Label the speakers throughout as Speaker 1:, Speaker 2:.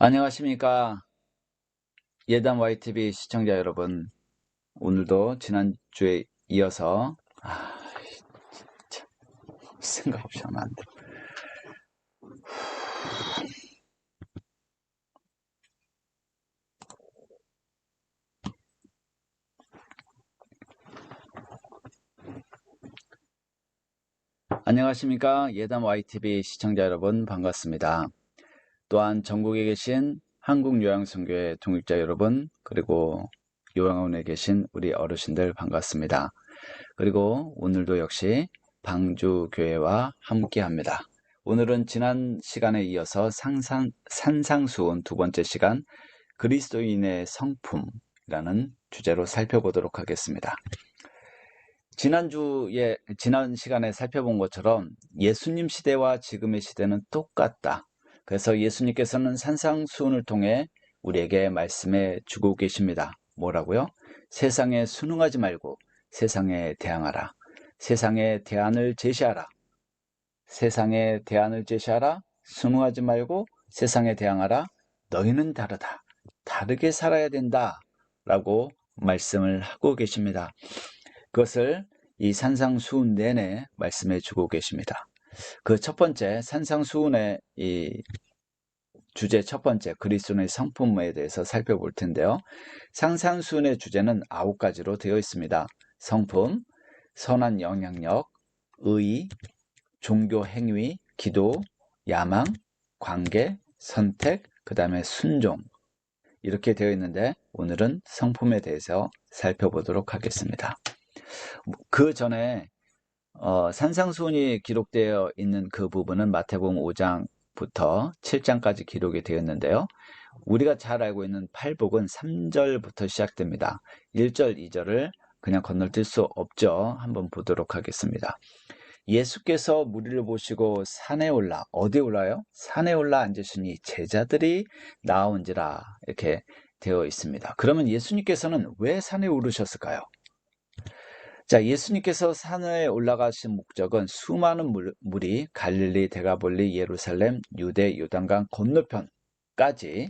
Speaker 1: 안녕하십니까. 예담 YTV 시청자 여러분. 오늘도 지난주에 이어서 진짜 생각 없이 하면 안 돼. 안녕하십니까. 예담 YTV 시청자 여러분 반갑습니다. 또한 전국에 계신 한국요양선교회 동역자 여러분, 그리고 요양원에 계신 우리 어르신들 반갑습니다. 그리고 오늘도 역시 방주교회와 함께합니다. 오늘은 지난 시간에 이어서 산상수훈 두 번째 시간, 그리스도인의 성품이라는 주제로 살펴보도록 하겠습니다. 지난 시간에 살펴본 것처럼 예수님 시대와 지금의 시대는 똑같다. 그래서 예수님께서는 산상수훈을 통해 우리에게 말씀해 주고 계십니다. 뭐라고요? 세상에 순응하지 말고 세상에 대항하라. 세상에 대안을 제시하라. 세상에 대안을 제시하라. 순응하지 말고 세상에 대항하라. 너희는 다르다. 다르게 살아야 된다. 라고 말씀을 하고 계십니다. 그것을 이 산상수훈 내내 말씀해 주고 계십니다. 그 첫 번째 산상수훈의 이 주제 첫 번째 그리스도의 성품에 대해서 살펴볼 텐데요. 산상수훈의 주제는 9가지로 되어 있습니다. 성품, 선한 영향력, 의, 종교 행위, 기도, 야망, 관계, 선택, 그 다음에 순종, 이렇게 되어 있는데 오늘은 성품에 대해서 살펴보도록 하겠습니다. 그 전에 산상수훈이 기록되어 있는 그 부분은 마태복음 5장부터 7장까지 기록이 되었는데요. 우리가 잘 알고 있는 팔복은 3절부터 시작됩니다. 1절, 2절을 그냥 건너뛸 수 없죠. 한번 보도록 하겠습니다. 예수께서 무리를 보시고 산에 올라, 어디에 올라요? 산에 올라 앉으시니 제자들이 나온지라, 이렇게 되어 있습니다. 그러면 예수님께서는 왜 산에 오르셨을까요? 자, 예수님께서 산에 올라가신 목적은 수많은 물이 갈릴리, 데가볼리, 예루살렘, 유대, 요단강 건너편까지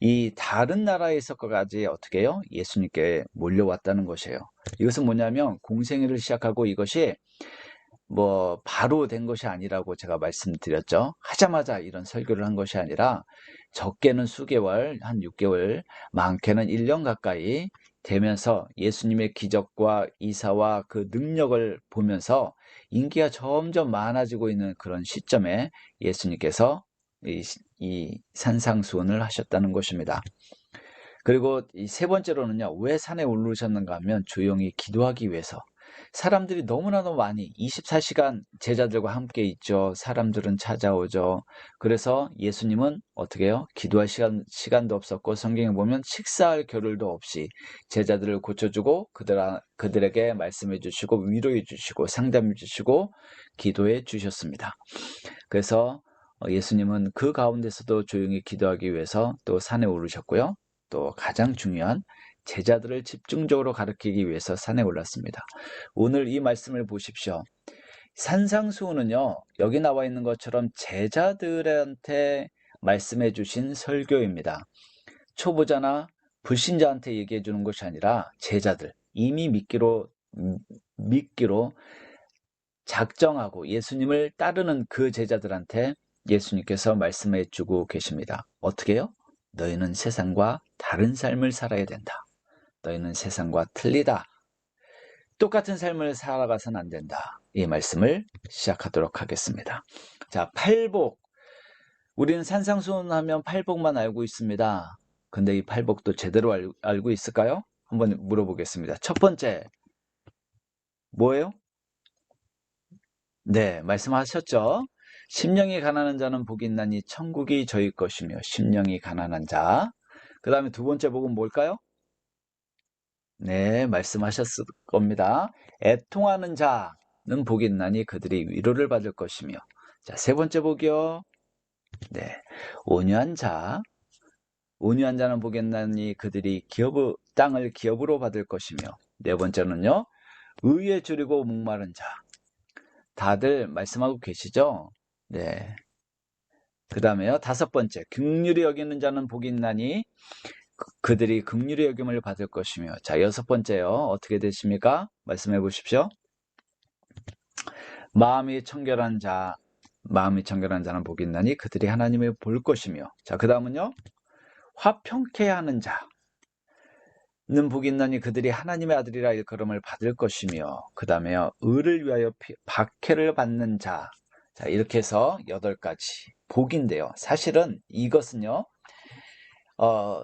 Speaker 1: 이 다른 나라에서까지 어떻게 해요? 예수님께 몰려왔다는 것이에요. 이것은 뭐냐면 공생애를 시작하고 이것이 뭐 바로 된 것이 아니라고 제가 말씀드렸죠. 하자마자 이런 설교를 한 것이 아니라 적게는 수개월, 한 6개월, 많게는 1년 가까이 되면서 예수님의 기적과 이사와 그 능력을 보면서 인기가 점점 많아지고 있는 그런 시점에 예수님께서 이 산상수훈을 하셨다는 것입니다. 그리고 이 세 번째로는요, 왜 산에 오르셨는가 하면 조용히 기도하기 위해서. 사람들이 너무나도 많이 24시간 제자들과 함께 있죠. 사람들은 찾아오죠. 그래서 예수님은 어떻게 해요? 기도할 시간도 없었고, 성경에 보면 식사할 겨를도 없이 제자들을 고쳐주고 그들에게 말씀해 주시고 위로해 주시고 상담해 주시고 기도해 주셨습니다. 그래서 예수님은 그 가운데서도 조용히 기도하기 위해서 또 산에 오르셨고요. 또 가장 중요한 제자들을 집중적으로 가르치기 위해서 산에 올랐습니다. 오늘 이 말씀을 보십시오. 산상수훈은요, 여기 나와 있는 것처럼 제자들한테 말씀해 주신 설교입니다. 초보자나 불신자한테 얘기해 주는 것이 아니라 제자들, 이미 믿기로 작정하고 예수님을 따르는 그 제자들한테 예수님께서 말씀해 주고 계십니다. 어떻게 해요? 너희는 세상과 다른 삶을 살아야 된다. 너희는 세상과 틀리다. 똑같은 삶을 살아가선 안 된다. 이 말씀을 시작하도록 하겠습니다. 자, 팔복. 우리는 산상수훈 하면 팔복만 알고 있습니다. 근데 이 팔복도 제대로 알고 있을까요? 한번 물어보겠습니다. 첫 번째, 뭐예요? 네, 말씀하셨죠? 심령이 가난한 자는 복이 있나니 천국이 저희 것이며, 심령이 가난한 자. 그 다음에 두 번째 복은 뭘까요? 네, 말씀하셨을 겁니다. 애통하는 자는 복이 있나니 그들이 위로를 받을 것이며. 자, 세 번째 복이요. 네, 온유한 자. 온유한 자는 복이 있나니 그들이 땅을 기업으로 받을 것이며. 네 번째는요. 의에 줄이고 목마른 자. 다들 말씀하고 계시죠? 네. 그 다음에요. 5번째, 긍휼히 여기는 자는 복이 있나니 그들이 긍휼히 여김을 받을 것이며. 자, 6번째요. 어떻게 되십니까? 말씀해 보십시오. 마음이 청결한 자는 복이 있나니 그들이 하나님을 볼 것이며. 자, 그 다음은요. 화평케 하는 자는 복이 있나니 그들이 하나님의 아들이라 일컬음을 받을 것이며. 그 다음에요. 의를 위하여 박해를 받는 자. 자, 이렇게 해서 8가지 복인데요. 사실은 이것은요.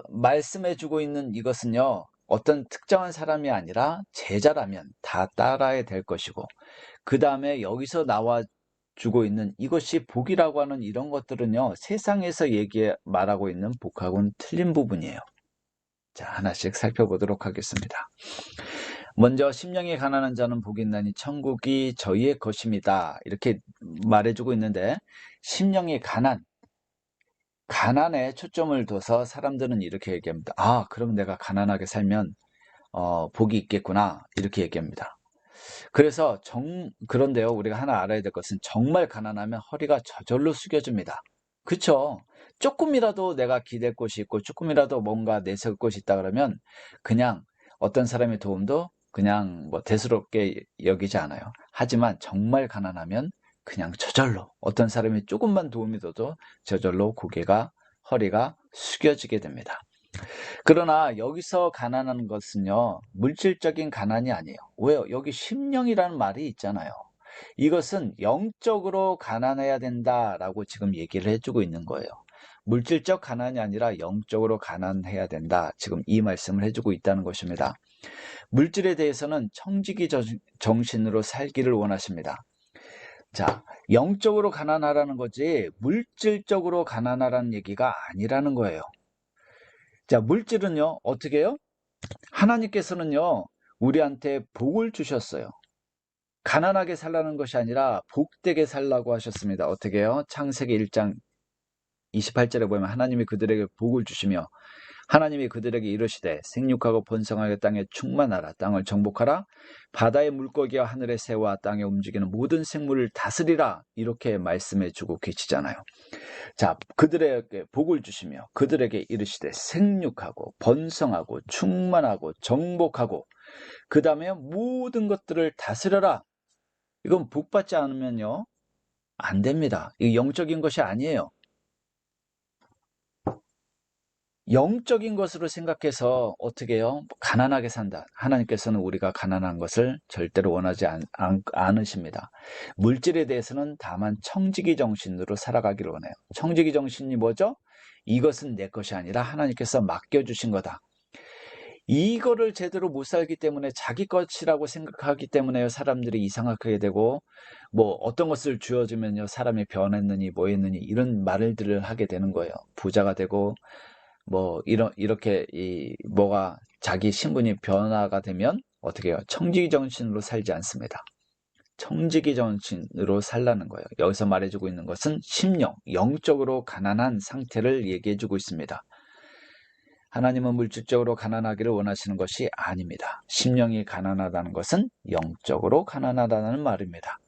Speaker 1: 말씀해주고 있는 이것은요. 어떤 특정한 사람이 아니라 제자라면 다 따라야 될 것이고, 그 다음에 여기서 나와주고 있는 이것이 복이라고 하는 이런 것들은요. 세상에서 말하고 있는 복하고는 틀린 부분이에요. 자, 하나씩 살펴보도록 하겠습니다. 먼저 심령이 가난한 자는 복이 있나니 천국이 저희의 것입니다. 이렇게 말해주고 있는데, 심령이 가난에 초점을 둬서 사람들은 이렇게 얘기합니다. 아, 그럼 내가 가난하게 살면 복이 있겠구나, 이렇게 얘기합니다. 그래서 그런데요, 우리가 하나 알아야 될 것은 정말 가난하면 허리가 저절로 숙여집니다. 그쵸? 조금이라도 내가 기댈 곳이 있고 조금이라도 뭔가 내세울 곳이 있다 그러면 그냥 어떤 사람의 도움도 그냥 뭐 대수롭게 여기지 않아요. 하지만 정말 가난하면 그냥 저절로 어떤 사람이 조금만 도움이 돼도 저절로 허리가 숙여지게 됩니다. 그러나 여기서 가난한 것은요, 물질적인 가난이 아니에요. 왜요? 여기 심령이라는 말이 있잖아요. 이것은 영적으로 가난해야 된다라고 지금 얘기를 해주고 있는 거예요. 물질적 가난이 아니라 영적으로 가난해야 된다. 지금 이 말씀을 해주고 있다는 것입니다. 물질에 대해서는 청지기 정신으로 살기를 원하십니다. 자, 영적으로 가난하라는 거지 물질적으로 가난하라는 얘기가 아니라는 거예요. 자, 물질은요, 어떻게 해요? 하나님께서는요, 우리한테 복을 주셨어요. 가난하게 살라는 것이 아니라 복되게 살라고 하셨습니다. 어떻게 해요? 창세기 1장 28절에 보면 하나님이 그들에게 복을 주시며 하나님이 그들에게 이르시되 생육하고 번성하여 땅에 충만하라, 땅을 정복하라, 바다의 물고기와 하늘의 새와 땅에 움직이는 모든 생물을 다스리라, 이렇게 말씀해 주고 계시잖아요. 자, 그들에게 복을 주시며 그들에게 이르시되 생육하고 번성하고 충만하고 정복하고 그 다음에 모든 것들을 다스려라. 이건 복 받지 않으면요, 안 됩니다. 이 영적인 것이 아니에요. 영적인 것으로 생각해서 어떻게 해요? 가난하게 산다. 하나님께서는 우리가 가난한 것을 절대로 원하지 않으십니다. 물질에 대해서는 다만 청지기 정신으로 살아가기를 원해요. 청지기 정신이 뭐죠? 이것은 내 것이 아니라 하나님께서 맡겨주신 거다. 이거를 제대로 못 살기 때문에 자기 것이라고 생각하기 때문에 사람들이 이상하게 되고, 뭐 어떤 것을 주어주면요 사람이 변했느니 뭐 했느니 이런 말들을 하게 되는 거예요. 부자가 되고 뭐 이렇게 뭐가 자기 신분이 변화가 되면 어떻게 해요? 청지기 정신으로 살지 않습니다. 청지기 정신으로 살라는 거예요. 여기서 말해주고 있는 것은 심령, 영적으로 가난한 상태를 얘기해주고 있습니다. 하나님은 물질적으로 가난하기를 원하시는 것이 아닙니다. 심령이 가난하다는 것은 영적으로 가난하다는 말입니다.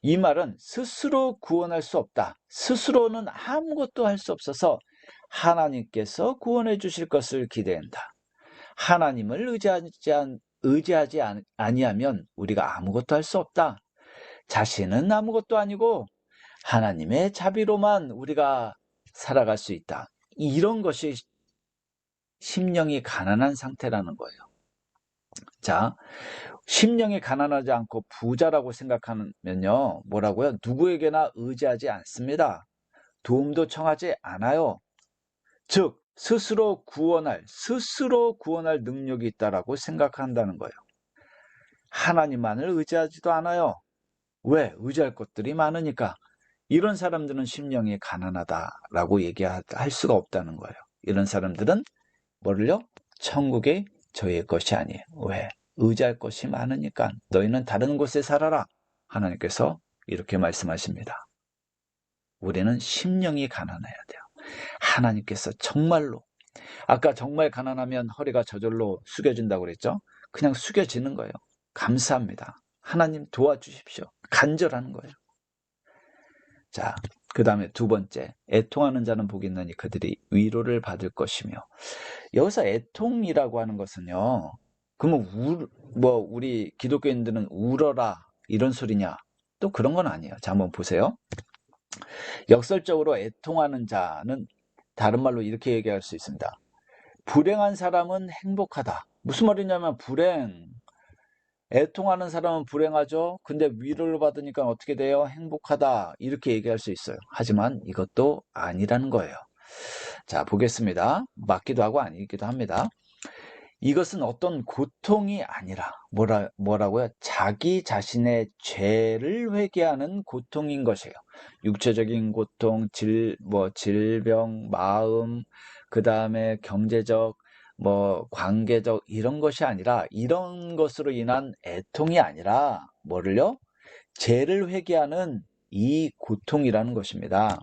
Speaker 1: 이 말은 스스로 구원할 수 없다. 스스로는 아무것도 할 수 없어서 하나님께서 구원해 주실 것을 기대한다. 하나님을 의지하지 아니하면 우리가 아무것도 할 수 없다. 자신은 아무것도 아니고 하나님의 자비로만 우리가 살아갈 수 있다. 이런 것이 심령이 가난한 상태라는 거예요. 자, 심령이 가난하지 않고 부자라고 생각하면요, 뭐라고요? 누구에게나 의지하지 않습니다. 도움도 청하지 않아요. 즉, 스스로 구원할 능력이 있다라고 생각한다는 거예요. 하나님만을 의지하지도 않아요. 왜? 의지할 것들이 많으니까. 이런 사람들은 심령이 가난하다라고 얘기할 수가 없다는 거예요. 이런 사람들은 뭐를요? 천국이 저희의 것이 아니에요. 왜? 의지할 것이 많으니까 너희는 다른 곳에 살아라. 하나님께서 이렇게 말씀하십니다. 우리는 심령이 가난해야 돼요. 하나님께서 정말로, 아까 정말 가난하면 허리가 저절로 숙여진다고 그랬죠? 그냥 숙여지는 거예요. 감사합니다. 하나님 도와주십시오. 간절하는 거예요. 자, 그 다음에 두 번째, 애통하는 자는 복이 있느니 그들이 위로를 받을 것이며. 여기서 애통이라고 하는 것은요, 그러면 우리 기독교인들은 울어라 이런 소리냐? 또 그런 건 아니에요. 자, 한번 보세요. 역설적으로 애통하는 자는 다른 말로 이렇게 얘기할 수 있습니다. 불행한 사람은 행복하다. 무슨 말이냐면 애통하는 사람은 불행하죠. 근데 위로를 받으니까 어떻게 돼요? 행복하다. 이렇게 얘기할 수 있어요. 하지만 이것도 아니라는 거예요. 자, 보겠습니다. 맞기도 하고 아니기도 합니다. 이것은 어떤 고통이 아니라 뭐라고요? 자기 자신의 죄를 회개하는 고통인 것이에요. 육체적인 고통, 질병, 마음, 그 다음에 경제적, 관계적 이런 것이 아니라 이런 것으로 인한 애통이 아니라 뭐를요? 죄를 회개하는 이 고통이라는 것입니다.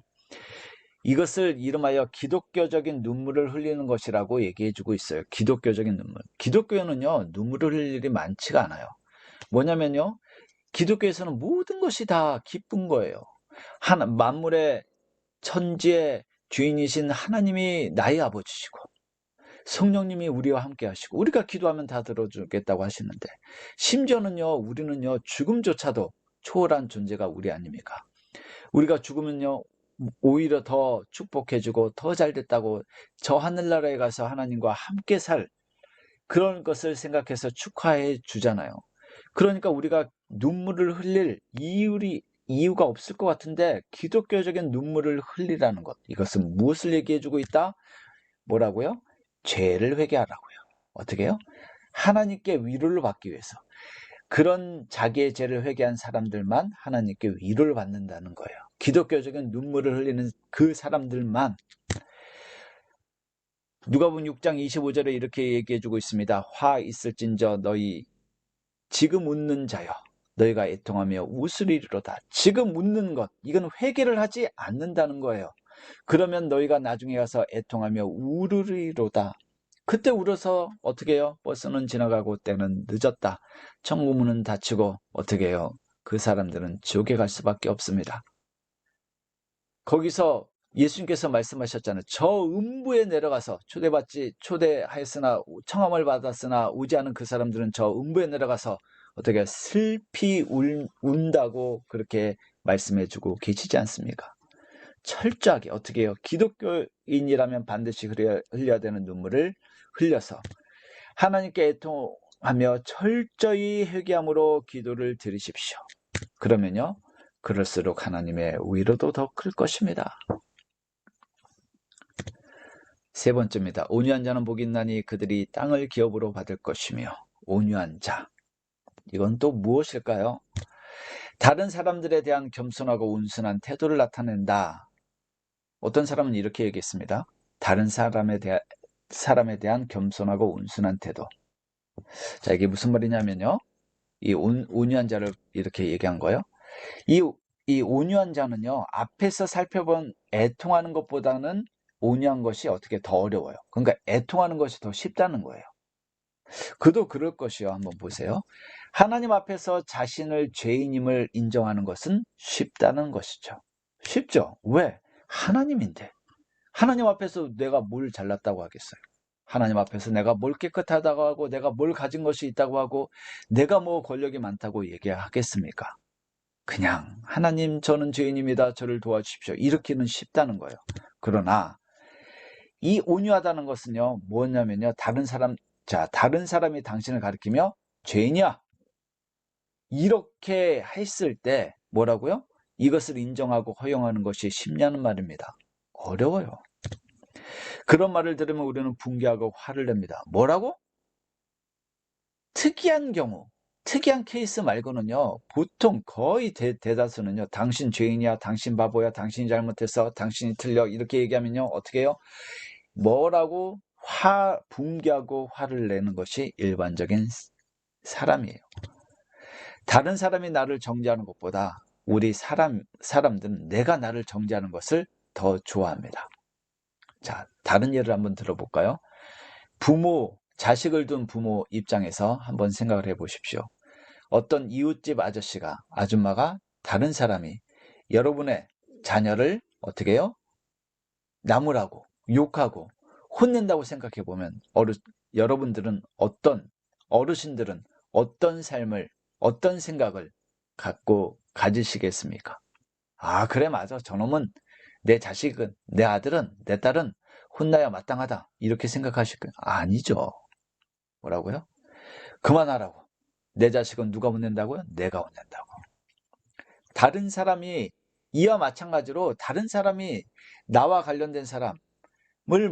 Speaker 1: 이것을 이름하여 기독교적인 눈물을 흘리는 것이라고 얘기해주고 있어요. 기독교적인 눈물. 기독교는요, 눈물을 흘릴 일이 많지가 않아요. 뭐냐면요, 기독교에서는 모든 것이 다 기쁜 거예요. 만물의 천지의 주인이신 하나님이 나의 아버지시고 성령님이 우리와 함께 하시고 우리가 기도하면 다 들어주겠다고 하시는데 심지어는요, 우리는요, 죽음조차도 초월한 존재가 우리 아닙니까? 우리가 죽으면요, 오히려 더 축복해주고 더 잘됐다고 저 하늘나라에 가서 하나님과 함께 살 그런 것을 생각해서 축하해 주잖아요. 그러니까 우리가 눈물을 흘릴 이유가 없을 것 같은데 기독교적인 눈물을 흘리라는 것, 이것은 무엇을 얘기해주고 있다? 뭐라고요? 죄를 회개하라고요. 어떻게 해요? 하나님께 위로를 받기 위해서. 그런 자기의 죄를 회개한 사람들만 하나님께 위로를 받는다는 거예요. 기독교적인 눈물을 흘리는 그 사람들만. 누가복음 6장 25절에 이렇게 얘기해주고 있습니다. 화 있을진저 너희 지금 웃는 자여 너희가 애통하며 웃으리로다. 지금 웃는 것, 이건 회개를 하지 않는다는 거예요. 그러면 너희가 나중에 가서 애통하며 울으리로다. 그때 울어서 어떻게 해요? 버스는 지나가고 때는 늦었다. 천국문은 닫히고 어떻게 해요? 그 사람들은 지옥에 갈 수밖에 없습니다. 거기서 예수님께서 말씀하셨잖아요. 저 음부에 내려가서 초대하였으나 청함을 받았으나 오지 않은 그 사람들은 저 음부에 내려가서 어떻게 슬피 운다고 그렇게 말씀해주고 계시지 않습니까? 철저하게 어떻게 해요? 기독교인이라면 반드시 흘려야 되는 눈물을 흘려서 하나님께 애통하며 철저히 회개함으로 기도를 드리십시오. 그러면요, 그럴수록 하나님의 위로도 더 클 것입니다. 세 번째입니다. 온유한 자는 복이 있나니 그들이 땅을 기업으로 받을 것이며. 온유한 자, 이건 또 무엇일까요? 다른 사람들에 대한 겸손하고 온순한 태도를 나타낸다. 어떤 사람은 이렇게 얘기했습니다. 다른 사람에 대한 겸손하고 온순한 태도. 자, 이게 무슨 말이냐면요, 이 온유한 자를 이렇게 얘기한 거예요. 이 온유한 자는요, 앞에서 살펴본 애통하는 것보다는 온유한 것이 어떻게 더 어려워요. 그러니까 애통하는 것이 더 쉽다는 거예요. 그도 그럴 것이요. 한번 보세요. 하나님 앞에서 자신을 죄인임을 인정하는 것은 쉽다는 것이죠. 쉽죠. 왜? 하나님인데. 하나님 앞에서 내가 뭘 잘났다고 하겠어요. 하나님 앞에서 내가 뭘 깨끗하다고 하고 내가 뭘 가진 것이 있다고 하고 내가 뭐 권력이 많다고 얘기하겠습니까? 그냥 하나님, 저는 죄인입니다. 저를 도와주십시오. 이렇게는 쉽다는 거예요. 그러나 이 온유하다는 것은요, 뭐냐면요, 다른 사람이 당신을 가리키며 죄인이야, 이렇게 했을 때 뭐라고요? 이것을 인정하고 허용하는 것이 쉽냐는 말입니다. 어려워요. 그런 말을 들으면 우리는 붕괴하고 화를 냅니다. 뭐라고? 특이한 경우, 특이한 케이스 말고는요, 보통 거의 대다수는요, 당신 죄인이야, 당신 바보야, 당신이 잘못했어, 당신이 틀려, 이렇게 얘기하면요, 어떻게 해요? 뭐라고 붕괴하고 화를 내는 것이 일반적인 사람이에요. 다른 사람이 나를 정죄하는 것보다 우리 사람들은 내가 나를 정죄하는 것을 더 좋아합니다. 자, 다른 예를 한번 들어볼까요? 자식을 둔 부모 입장에서 한번 생각을 해보십시오. 어떤 이웃집 아저씨가, 아줌마가 다른 사람이 여러분의 자녀를 어떻게 해요? 나무라고 욕하고 혼낸다고 생각해 보면 여러분들은 어르신들은 어떤 삶을, 어떤 생각을 갖고 가지시겠습니까? 아, 그래, 맞아. 저놈은, 내 자식은, 내 아들은, 내 딸은 혼나야 마땅하다. 이렇게 생각하실 거예요. 아니죠. 뭐라고요? 그만하라고. 내 자식은 누가 혼낸다고요? 내가 혼낸다고. 다른 사람이, 이와 마찬가지로 다른 사람이 나와 관련된 사람을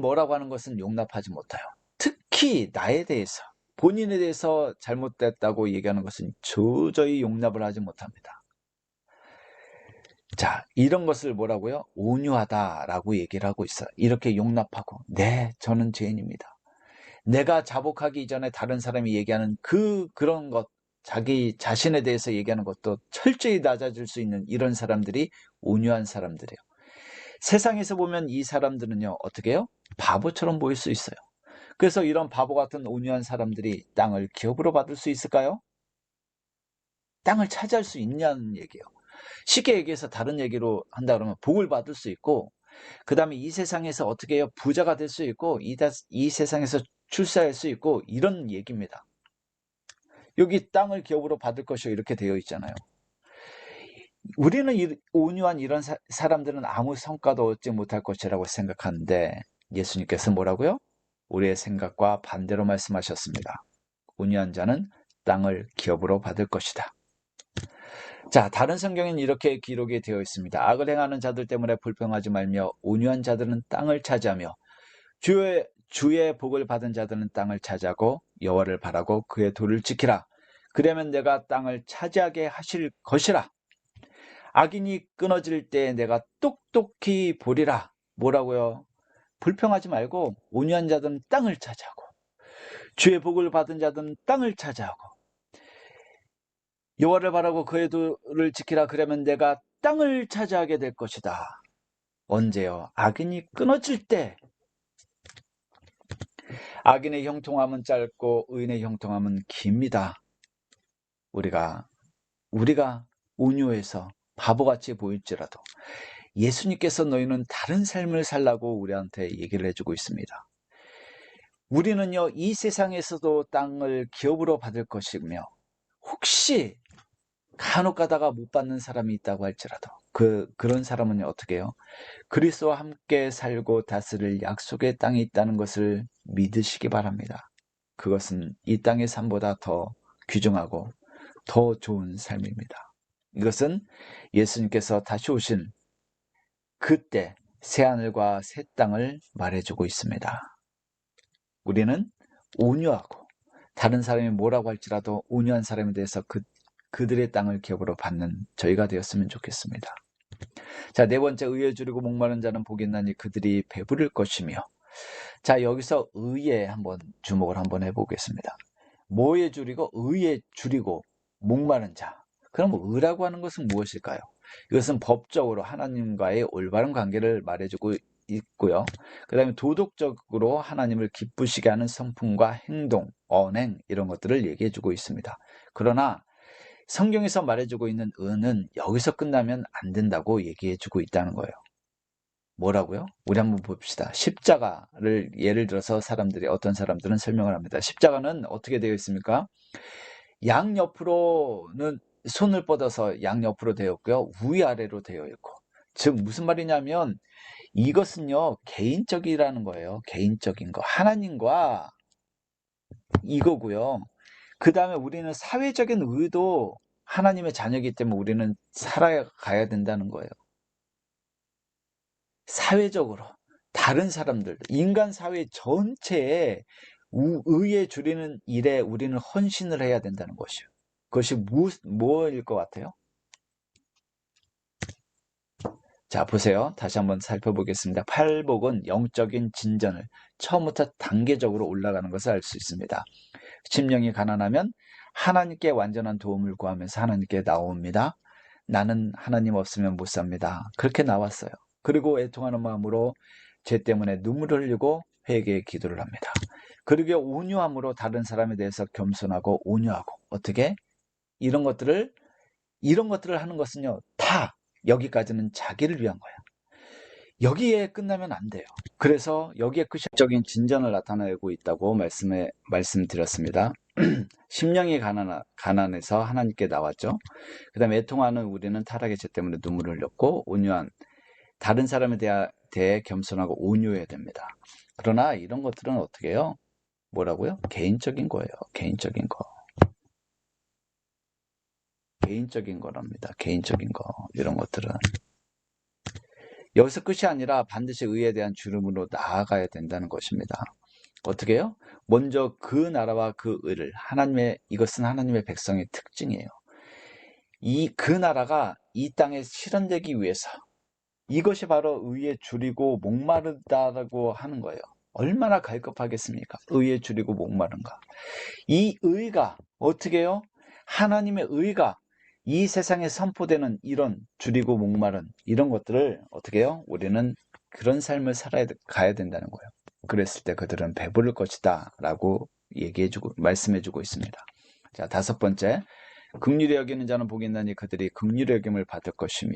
Speaker 1: 뭐라고 하는 것은 용납하지 못해요. 특히 나에 대해서, 본인에 대해서 잘못됐다고 얘기하는 것은 도저히 용납을 하지 못합니다. 자, 이런 것을 뭐라고요? 온유하다라고 얘기를 하고 있어요. 이렇게 용납하고, 네, 저는 죄인입니다. 내가 자복하기 이전에 다른 사람이 얘기하는 그런 것, 자기 자신에 대해서 얘기하는 것도 철저히 낮아질 수 있는 이런 사람들이 온유한 사람들이에요. 세상에서 보면 이 사람들은요, 어떻게 해요? 바보처럼 보일 수 있어요. 그래서 이런 바보 같은 온유한 사람들이 땅을 기업으로 받을 수 있을까요? 땅을 차지할 수 있냐는 얘기예요. 쉽게 얘기해서 다른 얘기로 한다 그러면 복을 받을 수 있고, 그 다음에 이 세상에서 어떻게 해요? 부자가 될 수 있고, 이 세상에서 출세할 수 있고, 이런 얘기입니다. 여기 땅을 기업으로 받을 것이요, 이렇게 되어 있잖아요. 우리는 온유한 이런 사람들은 아무 성과도 얻지 못할 것이라고 생각하는데, 예수님께서 뭐라고요? 우리의 생각과 반대로 말씀하셨습니다. 온유한 자는 땅을 기업으로 받을 것이다. 자, 다른 성경에는 이렇게 기록이 되어 있습니다. 악을 행하는 자들 때문에 불평하지 말며 온유한 자들은 땅을 차지하며 주의 복을 받은 자들은 땅을 차지하고 여호와를 바라고 그의 도를 지키라. 그러면 내가 땅을 차지하게 하실 것이라. 악인이 끊어질 때 내가 똑똑히 보리라. 뭐라고요? 불평하지 말고 온유한 자들은 땅을 차지하고 주의 복을 받은 자들은 땅을 차지하고 여호와를 바라고 그의 도를 지키라. 그러면 내가 땅을 차지하게 될 것이다. 언제요? 악인이 끊어질 때. 악인의 형통함은 짧고 의인의 형통함은 깁니다. 우리가 온유해서 바보같이 보일지라도 예수님께서 너희는 다른 삶을 살라고 우리한테 얘기를 해주고 있습니다. 우리는요, 이 세상에서도 땅을 기업으로 받을 것이며 혹시 간혹 가다가 못 받는 사람이 있다고 할지라도 그런 사람은 어떻게 해요? 그리스도와 함께 살고 다스릴 약속의 땅이 있다는 것을 믿으시기 바랍니다. 그것은 이 땅의 삶보다 더 귀중하고 더 좋은 삶입니다. 이것은 예수님께서 다시 오신 그때 새하늘과 새 땅을 말해주고 있습니다. 우리는 온유하고 다른 사람이 뭐라고 할지라도 온유한 사람에 대해서 그들의 땅을 기업으로 받는 저희가 되었으면 좋겠습니다. 자, 네 번째, 의에 줄이고 목마른 자는 복이 있나니 그들이 배부를 것이며. 자, 여기서 의에 한번 주목을 한번 해보겠습니다. 뭐에 줄이고 의에 줄이고 목마른 자. 그럼 의라고 하는 것은 무엇일까요? 이것은 법적으로 하나님과의 올바른 관계를 말해주고 있고요. 그 다음에 도덕적으로 하나님을 기쁘시게 하는 성품과 행동, 언행 이런 것들을 얘기해주고 있습니다. 그러나 성경에서 말해주고 있는 의는 여기서 끝나면 안 된다고 얘기해주고 있다는 거예요. 뭐라고요? 우리 한번 봅시다. 십자가를 예를 들어서 어떤 사람들은 설명을 합니다. 십자가는 어떻게 되어 있습니까? 양옆으로는 손을 뻗어서 양옆으로 되어 있고요. 위아래로 되어 있고. 즉 무슨 말이냐면 이것은요, 개인적이라는 거예요. 개인적인 거. 하나님과 이거고요. 그 다음에 우리는 사회적인 의도 하나님의 자녀이기 때문에 우리는 살아가야 된다는 거예요. 사회적으로 다른 사람들, 인간 사회 전체에 의에 줄이는 일에 우리는 헌신을 해야 된다는 것이요. 그것이 뭐일 것 같아요? 자, 보세요. 다시 한번 살펴보겠습니다. 팔복은 영적인 진전을 처음부터 단계적으로 올라가는 것을 알 수 있습니다. 심령이 가난하면 하나님께 완전한 도움을 구하면서 하나님께 나옵니다. 나는 하나님 없으면 못 삽니다. 그렇게 나왔어요. 그리고 애통하는 마음으로 죄 때문에 눈물을 흘리고 회개의 기도를 합니다. 그리고 온유함으로 다른 사람에 대해서 겸손하고 온유하고 어떻게? 이런 것들을 하는 것은요, 다 여기까지는 자기를 위한 거야. 여기에 끝나면 안 돼요. 그래서 여기에 끝적인 진전을 나타내고 있다고 말씀드렸습니다. 심령이 가난해서 하나님께 나왔죠. 그 다음에 애통하는 우리는 타락의 죄 때문에 눈물을 흘렸고, 온유한, 다른 사람에 대해 겸손하고 온유해야 됩니다. 그러나 이런 것들은 어떻게 해요? 뭐라고요? 개인적인 거예요. 개인적인 거. 개인적인 거랍니다. 개인적인 거. 이런 것들은. 여기서 끝이 아니라 반드시 의에 대한 주름으로 나아가야 된다는 것입니다. 어떻게 해요? 먼저 그 나라와 그 의를, 이것은 하나님의 백성의 특징이에요. 그 나라가 이 땅에 실현되기 위해서, 이것이 바로 의에 줄이고 목마르다라고 하는 거예요. 얼마나 갈급하겠습니까? 의에 줄이고 목마른가. 이 의가 어떻게 해요? 하나님의 의가 이 세상에 선포되는 이런 줄이고 목마른 이런 것들을 어떻게 해요? 우리는 그런 삶을 가야 된다는 거예요. 그랬을 때 그들은 배부를 것이다 라고 말씀해주고 있습니다. 자, 5번째, 긍휼히 여기는 자는 복이 있나니 그들이 긍휼히 여김을 받을 것이며.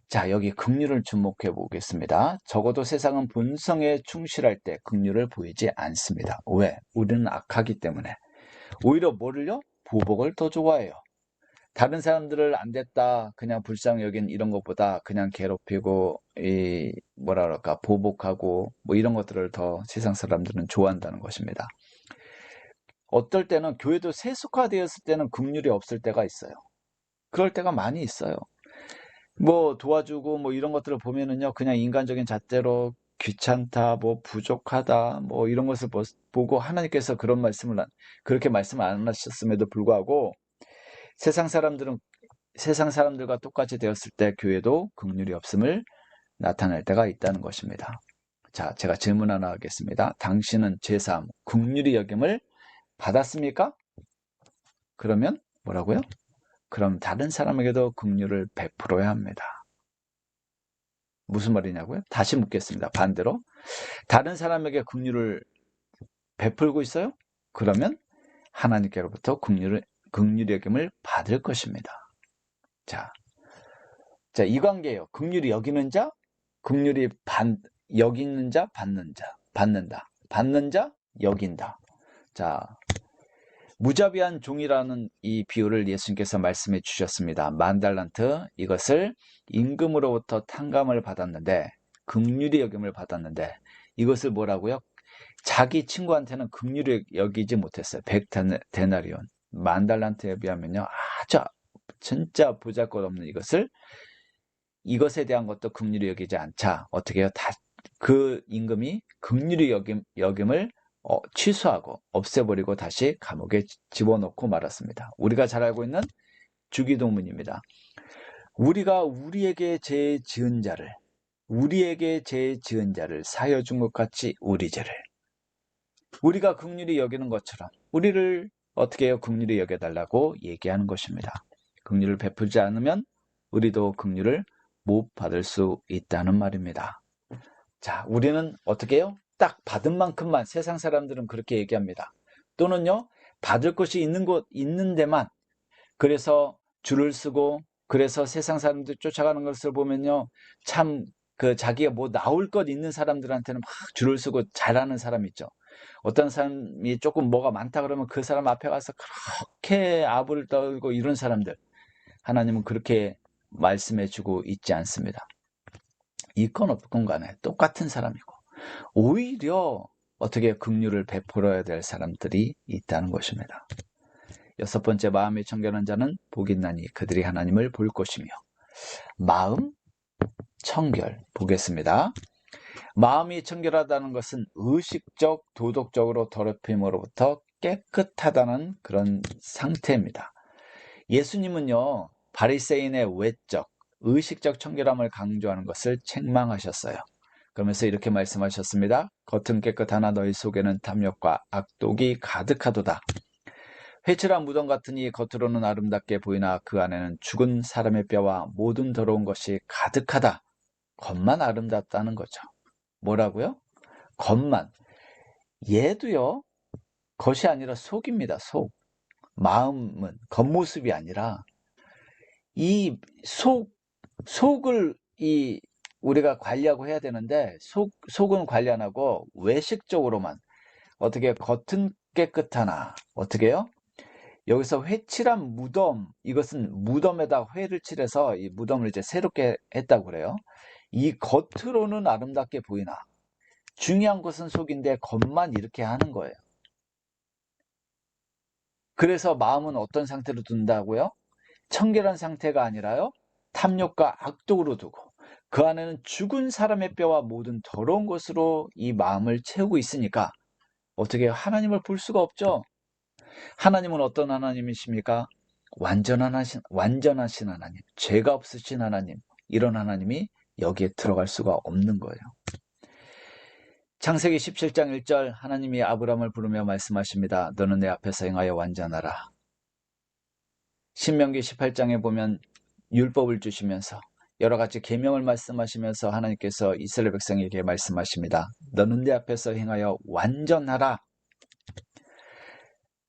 Speaker 1: 자, 여기 긍휼을 주목해 보겠습니다. 적어도 세상은 본성에 충실할 때 긍휼을 보이지 않습니다. 왜? 우리는 악하기 때문에. 오히려 뭐를요? 보복을 더 좋아해요. 다른 사람들을 안 됐다, 그냥 불쌍히 여긴 이런 것보다 그냥 괴롭히고, 보복하고, 뭐 이런 것들을 더 세상 사람들은 좋아한다는 것입니다. 어떨 때는 교회도 세속화되었을 때는 긍휼이 없을 때가 있어요. 그럴 때가 많이 있어요. 뭐 도와주고 뭐 이런 것들을 보면은요, 그냥 인간적인 잣대로 귀찮다, 뭐 부족하다, 뭐 이런 것을 보고 하나님께서 그렇게 말씀을 안 하셨음에도 불구하고 세상 사람들과 똑같이 되었을 때 교회도 긍휼이 없음을 나타낼 때가 있다는 것입니다. 자, 제가 질문 하나 하겠습니다. 당신은 제3 긍휼히 여김을 받았습니까? 그러면 뭐라고요? 그럼 다른 사람에게도 긍휼을 베풀어야 합니다. 무슨 말이냐고요? 다시 묻겠습니다. 반대로 다른 사람에게 긍휼을 베풀고 있어요? 그러면 하나님께로부터 긍휼히 여김을 받을 것입니다. 자, 이 관계예요. 긍휼히 여기는 자, 여기는 자, 받는다. 받는 자, 여긴다. 자, 무자비한 종이라는 이 비유를 예수님께서 말씀해 주셨습니다. 10,000달란트, 이것을 임금으로부터 탕감을 받았는데, 긍휼히 여김을 받았는데, 이것을 뭐라고요? 자기 친구한테는 긍휼히 여기지 못했어요. 100데나리온. 10,000달란트에 비하면요, 진짜 보잘것없는 이것에 대한 것도 긍휼히 여기지 않자 어떻게 해요? 그 임금이 긍휼히 여김을 취소하고 없애버리고 다시 감옥에 집어넣고 말았습니다. 우리가 잘 알고 있는 주기도문입니다. 우리가 우리에게 죄 지은 자를 사하여 준 것 같이 우리 죄를 우리가 긍휼히 여기는 것처럼 우리를 어떻게 해요? 긍휼히 여겨달라고 얘기하는 것입니다. 긍휼을 베풀지 않으면 우리도 긍휼을 못 받을 수 있다는 말입니다. 자, 우리는 어떻게 해요? 딱 받은 만큼만. 세상 사람들은 그렇게 얘기합니다. 또는요, 받을 것이 있는 데만, 그래서 줄을 쓰고, 그래서 세상 사람들 쫓아가는 것을 보면요, 참 자기가 뭐 나올 것 있는 사람들한테는 막 줄을 쓰고 잘하는 사람 있죠. 어떤 사람이 조금 뭐가 많다 그러면 그 사람 앞에 가서 그렇게 아부를 떨고 이런 사람들, 하나님은 그렇게 말씀해 주고 있지 않습니다. 있건 없건 간에 똑같은 사람이고, 오히려 어떻게 긍휼을 베풀어야 될 사람들이 있다는 것입니다. 6번째, 마음이 청결한 자는 복이 있나니 그들이 하나님을 볼 것이며. 마음 청결 보겠습니다. 마음이 청결하다는 것은 의식적, 도덕적으로 더럽힘으로부터 깨끗하다는 그런 상태입니다. 예수님은요, 바리새인의 외적, 의식적 청결함을 강조하는 것을 책망하셨어요. 그러면서 이렇게 말씀하셨습니다. 겉은 깨끗하나 너희 속에는 탐욕과 악독이 가득하도다. 회칠한 무덤 같으니 겉으로는 아름답게 보이나 그 안에는 죽은 사람의 뼈와 모든 더러운 것이 가득하다. 겉만 아름답다는 거죠. 뭐라고요? 겉만. 얘도요, 겉이 아니라 속입니다. 속. 마음은 겉모습이 아니라 이 속 속을 우리가 관리하고 해야 되는데 속은 관리 안 하고 외식적으로만 어떻게 겉은 깨끗하나 어떻게 해요? 여기서 회칠한 무덤, 이것은 무덤에다 회를 칠해서 이 무덤을 이제 새롭게 했다고 그래요. 이 겉으로는 아름답게 보이나 중요한 것은 속인데 겉만 이렇게 하는 거예요. 그래서 마음은 어떤 상태로 둔다고요? 청결한 상태가 아니라요, 탐욕과 악독으로 두고 그 안에는 죽은 사람의 뼈와 모든 더러운 것으로 이 마음을 채우고 있으니까 어떻게 하나님을 볼 수가 없죠. 하나님은 어떤 하나님이십니까? 완전하신 하나님, 죄가 없으신 하나님, 이런 하나님이 여기에 들어갈 수가 없는 거예요. 창세기 17장 1절 하나님이 아브라함을 부르며 말씀하십니다. 너는 내 앞에서 행하여 완전하라. 신명기 18장에 보면 율법을 주시면서 여러 가지 계명을 말씀하시면서 하나님께서 이스라엘 백성에게 말씀하십니다. 너는 내 앞에서 행하여 완전하라.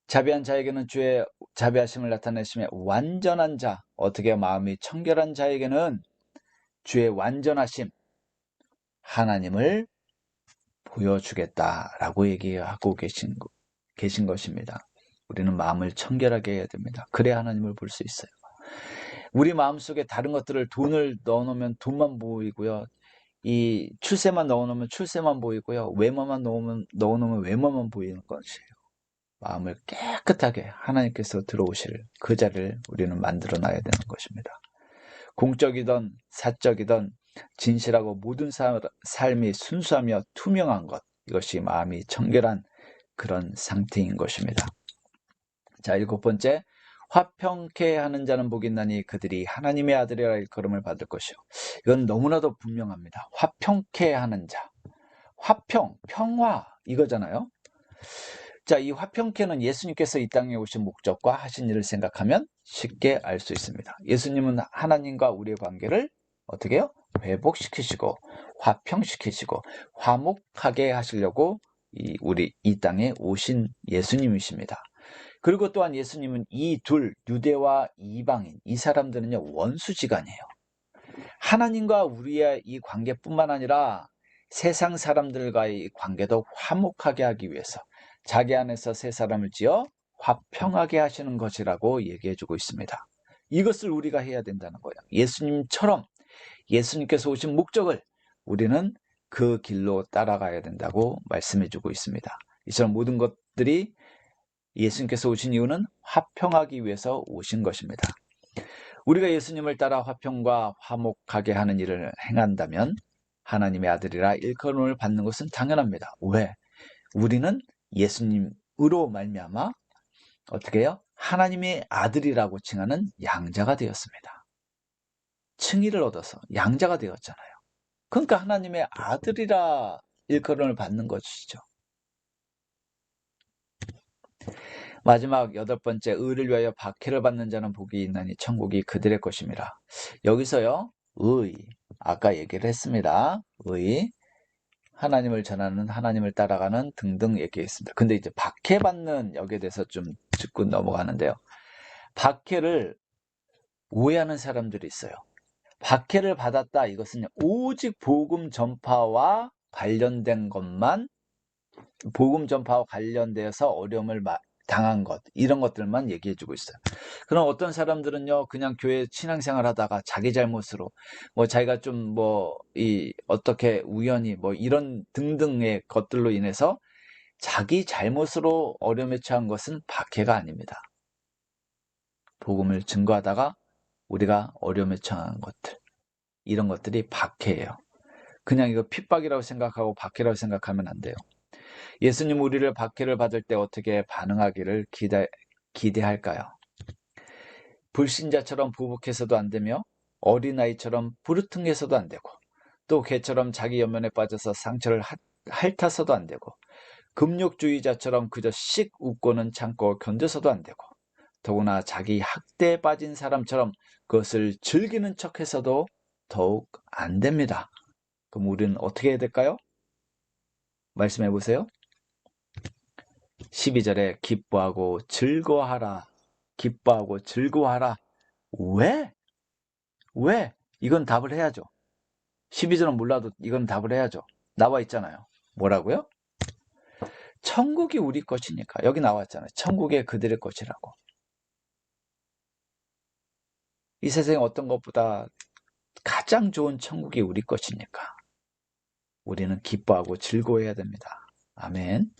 Speaker 1: 자비한 자에게는 주의 자비하심을 나타내시며 완전한 자, 어떻게 마음이 청결한 자에게는 주의 완전하심, 하나님을 보여주겠다라고 얘기하고 계신 것입니다. 우리는 마음을 청결하게 해야 됩니다. 그래야 하나님을 볼 수 있어요. 우리 마음속에 다른 것들을 돈을 넣어놓으면 돈만 보이고요. 이 출세만 넣어놓으면 출세만 보이고요. 외모만 넣어놓으면 외모만 보이는 것이에요. 마음을 깨끗하게 하나님께서 들어오실 그 자리를 우리는 만들어 놔야 되는 것입니다. 공적이든 사적이든 진실하고 모든 삶이 순수하며 투명한 것, 이것이 마음이 청결한 그런 상태인 것입니다. 자, 7번째, 화평케 하는 자는 복이 있나니 그들이 하나님의 아들이라 일컬음을 받을 것이요. 이건 너무나도 분명합니다. 화평케 하는 자, 화평, 평화 이거잖아요. 자, 이 화평케는 예수님께서 이 땅에 오신 목적과 하신 일을 생각하면 쉽게 알 수 있습니다. 예수님은 하나님과 우리의 관계를 어떻게 해요? 회복시키시고 화평시키시고 화목하게 하시려고 우리 이 땅에 오신 예수님이십니다. 그리고 또한 예수님은 이 둘, 유대와 이방인, 이 사람들은요, 원수지간이에요. 하나님과 우리의 이 관계뿐만 아니라 세상 사람들과의 관계도 화목하게 하기 위해서 자기 안에서 세 사람을 지어 화평하게 하시는 것이라고 얘기해주고 있습니다. 이것을 우리가 해야 된다는 거예요. 예수님처럼 예수님께서 오신 목적을 우리는 그 길로 따라가야 된다고 말씀해주고 있습니다. 이처럼 모든 것들이 예수님께서 오신 이유는 화평하기 위해서 오신 것입니다. 우리가 예수님을 따라 화평과 화목하게 하는 일을 행한다면 하나님의 아들이라 일컬음을 받는 것은 당연합니다. 왜? 우리는 예수님으로 말미암아 어떻게 해요? 하나님의 아들이라고 칭하는 양자가 되었습니다. 칭의를 얻어서 양자가 되었잖아요. 그러니까 하나님의 아들이라 일컬음을 받는 것이죠. 마지막 8번째, 의를 위하여 박해를 받는 자는 복이 있나니 천국이 그들의 것임이라. 여기서요, 아까 얘기를 했습니다. 하나님을 전하는, 하나님을 따라가는 등등 얘기했습니다. 근데 이제 박해받는 여기에 대해서 좀 짚고 넘어가는데요. 박해를 오해하는 사람들이 있어요. 박해를 받았다, 이것은 오직 복음 전파와 관련된 것만, 복음 전파와 관련되어서 어려움을 당한 것, 이런 것들만 얘기해주고 있어요. 그럼 어떤 사람들은요, 그냥 교회 신앙생활 하다가 자기 잘못으로, 자기가 좀 어떻게 우연히 이런 등등의 것들로 인해서 자기 잘못으로 어려움에 처한 것은 박해가 아닙니다. 복음을 증거하다가 우리가 어려움에 처한 것들, 이런 것들이 박해예요. 그냥 이거 핍박이라고 생각하고 박해라고 생각하면 안 돼요. 예수님 우리를 박해를 받을 때 어떻게 반응하기를 기대할까요? 불신자처럼 부복해서도 안 되며 어린아이처럼 부르퉁해서도 안 되고 또 개처럼 자기 연면에 빠져서 상처를 핥아서도 안 되고 금욕주의자처럼 그저 씩 웃고는 참고 견뎌서도 안 되고 더구나 자기 학대에 빠진 사람처럼 그것을 즐기는 척해서도 더욱 안 됩니다. 그럼 우리는 어떻게 해야 될까요? 말씀해 보세요. 12절에 기뻐하고 즐거워하라. 기뻐하고 즐거워하라. 왜? 이건 답을 해야죠. 12절은 몰라도 이건 답을 해야죠. 나와 있잖아요. 뭐라고요? 천국이 우리 것이니까. 여기 나왔잖아요. 천국이 그들의 것이라고. 이 세상에 어떤 것보다 가장 좋은 천국이 우리 것이니까 우리는 기뻐하고 즐거워해야 됩니다. 아멘.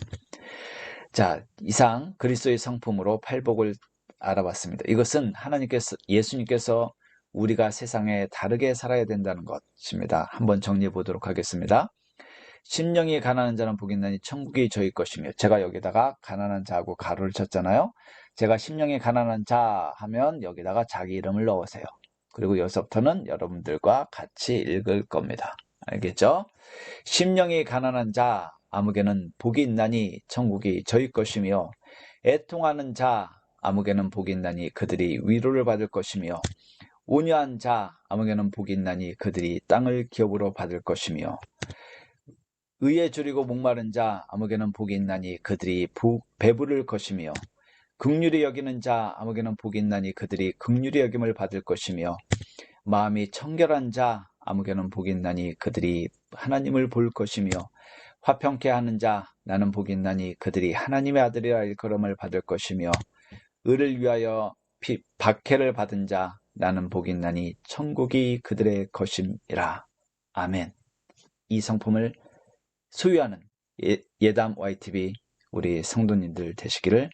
Speaker 1: 자, 이상 그리스도의 성품으로 팔복을 알아봤습니다. 이것은 예수님께서 우리가 세상에 다르게 살아야 된다는 것입니다. 한번 정리해 보도록 하겠습니다. 심령이 가난한 자는 복이 있나니 천국이 저희 것이며, 제가 여기다가 가난한 자하고 가로를 쳤잖아요. 제가 심령이 가난한 자 하면 여기다가 자기 이름을 넣으세요. 그리고 여기서부터는 여러분들과 같이 읽을 겁니다. 알겠죠? 심령이 가난한 자 아무개는 복이 있나니 천국이 저희 것이며, 애통하는 자 아무개는 복이 있나니 그들이 위로를 받을 것이며, 온유한 자 아무개는 복이 있나니 그들이 땅을 기업으로 받을 것이며, 의에 줄이고 목마른 자 아무개는 복이 있나니 그들이 배부를 것이며, 긍휼히 여기는 자 아무개는 복이 있나니 그들이 긍휼히 여김을 받을 것이며, 마음이 청결한 자 아무개는 복이 있나니 그들이 하나님을 볼 것이며, 화평케 하는 자 나는 복이 있나니 그들이 하나님의 아들이라 일컬음을 받을 것이며, 의를 위하여 박해를 받은 자 나는 복이 있나니 천국이 그들의 것임이라. 아멘. 이 성품을 소유하는 예담 YTV 우리 성도님들 되시기를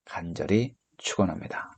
Speaker 1: 간절히 축원합니다.